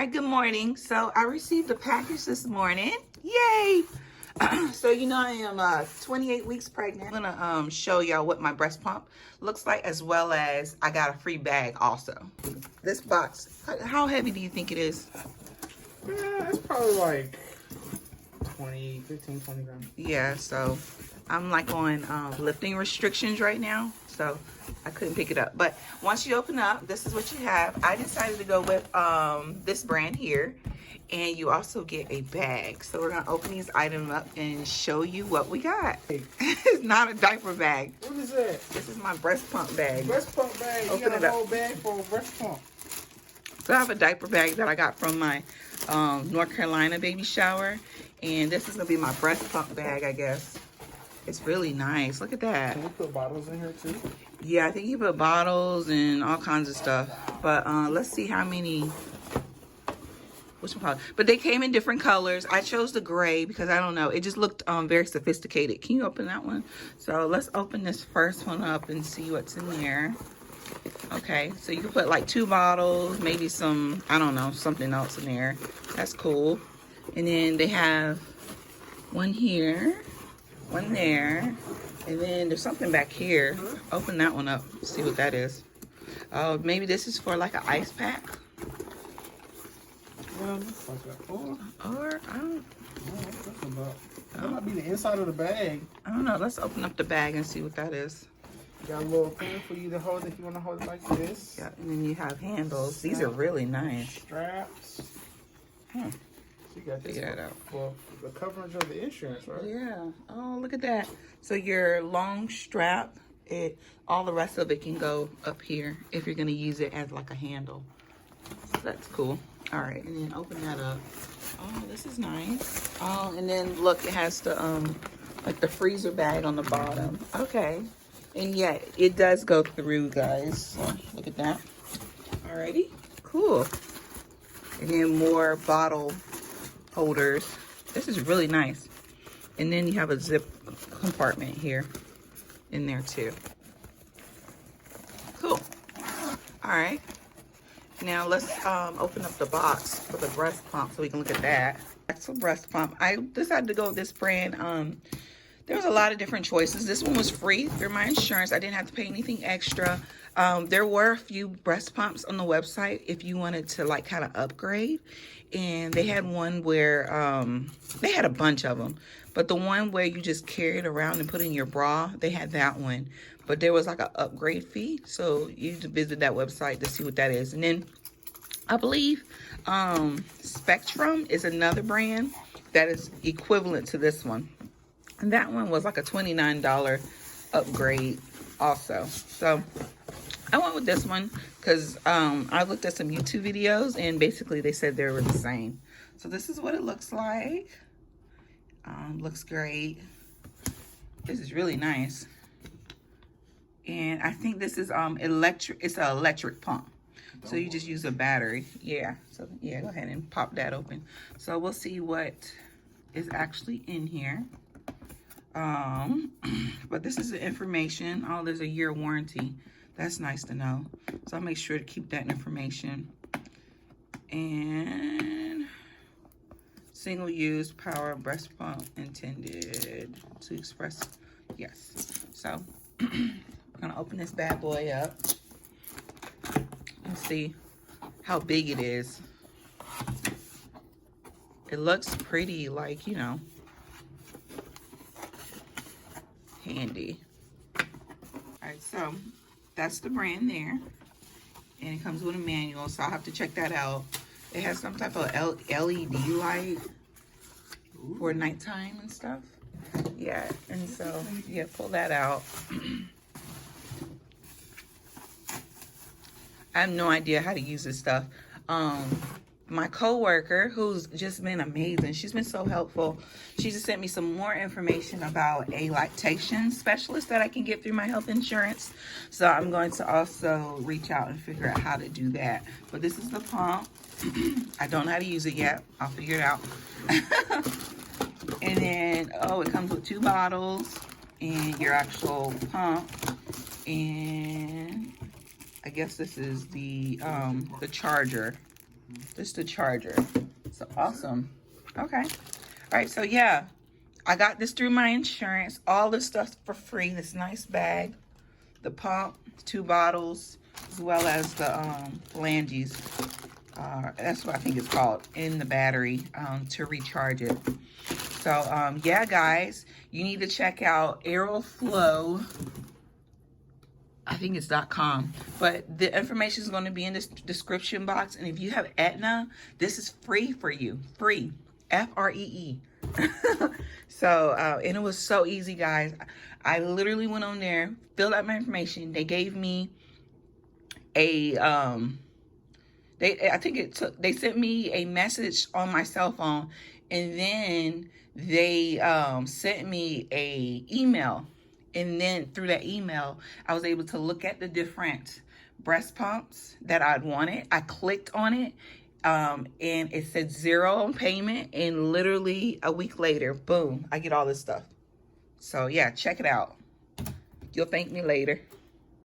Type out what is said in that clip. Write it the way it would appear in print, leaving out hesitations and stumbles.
Hi, good morning. So I received a package this morning. Yay! So you know I am 28 weeks pregnant. I'm gonna show y'all what my breast pump looks like, as well as I got a free bag also. This box, how heavy do you think it is? Yeah, it's probably like 15, 20 grams. Yeah, so I'm like on lifting restrictions right now, so I couldn't pick it up. But once you open up, this is what you have. I decided to go with this brand here, and you also get a bag. So we're gonna open these items up and show you what we got. It's not a diaper bag. What is that? This is my breast pump bag. Breast pump bag. Open You got it a up. whole bag for a breast pump. So I have a diaper bag that I got from my North Carolina baby shower, and this is gonna be my breast pump bag, I guess. It's really nice. Look at that. Can we put bottles in here too? Yeah, I think you put bottles and all kinds of stuff. But let's see how many. But they came in different colors. I chose the gray because I don't know. It just looked very sophisticated. Can you open that one? So let's open this first one up and see what's in there. Okay, so you can put like 2 bottles, maybe some, I don't know, something else in there. That's cool. And then they have one here, one there, and then there's something back here. Open that one up, see what that is. Oh, maybe this is for like an ice pack. Or I don't. That might be the inside of the bag. I don't know. Let's open up the bag and see what that is. Got a little thing for you to hold if you want to hold it like this. Yeah, and then you have handles. These are really nice. Straps. Hmm. So you got this Figure that out. for the coverage of the insurance, right? Yeah. Oh, look at that. So your long strap, all the rest of it can go up here if you're gonna use it as like a handle. So that's cool. All right, and then open that up. Oh, this is nice. Oh, and then look, it has the like the freezer bag on the bottom. Okay. And yeah, it does go through, guys. So look at that. Alrighty, cool. And then more bottle holders. This is really nice. And then you have a zip compartment here in there too. Cool. All right. Now let's open up the box for the breast pump so we can look at that. That's a breast pump. I decided to go with this brand. There was a lot of different choices. This one was free through my insurance. I didn't have to pay anything extra. There were a few breast pumps on the website if you wanted to like kind of upgrade. And they had one where, they had a bunch of them. But the one where you just carry it around and put in your bra, they had that one. But there was like an upgrade fee. So you need to visit that website to see what that is. And then I believe Spectrum is another brand that is equivalent to this one. And that one was like a $29 upgrade also. So I went with this one because I looked at some YouTube videos and basically they said they were the same. So this is what it looks like. Looks great. This is really nice. And I think this is electric. It's an electric pump. So you just use a battery. Yeah. So yeah, go ahead and pop that open. So we'll see what is actually in here. But this is the information. Oh, there's a year warranty. That's nice to know. So I'll make sure to keep that information. And single-use power breast pump intended to express. Yes. So I'm gonna open this bad boy up and see how big it is. It looks pretty, like, you know, handy. All right, so that's the brand there, and it comes with a manual, so I'll have to check that out. It has some type of LED light for nighttime and stuff. Yeah, and so yeah, pull that out. I have no idea how to use this stuff. My coworker, who's just been amazing, she's been so helpful. She just sent me some more information about a lactation specialist that I can get through my health insurance. So I'm going to also reach out and figure out how to do that. But this is the pump. I don't know how to use it yet. I'll figure it out. And then, oh, it comes with 2 bottles and your actual pump. And I guess this is the charger. This is the charger. So awesome. Okay. All right, so yeah, I got this through my insurance. All this stuff's for free. This nice bag, the pump, 2 bottles, as well as the phalanges. That's what I think it's called, in the battery to recharge it. So yeah, guys, you need to check out Aeroflow. I think it's .com, but the information is going to be in this description box. And if you have Aetna, this is free for you. Free. Free. So, and it was so easy, guys. I literally went on there, filled out my information. They gave me a, they sent me a message on my cell phone, and then they sent me a email. And then through that email, I was able to look at the different breast pumps that I'd wanted. I clicked on it, and it said 0 payment. And literally a week later, boom, I get all this stuff. So yeah, check it out. You'll thank me later.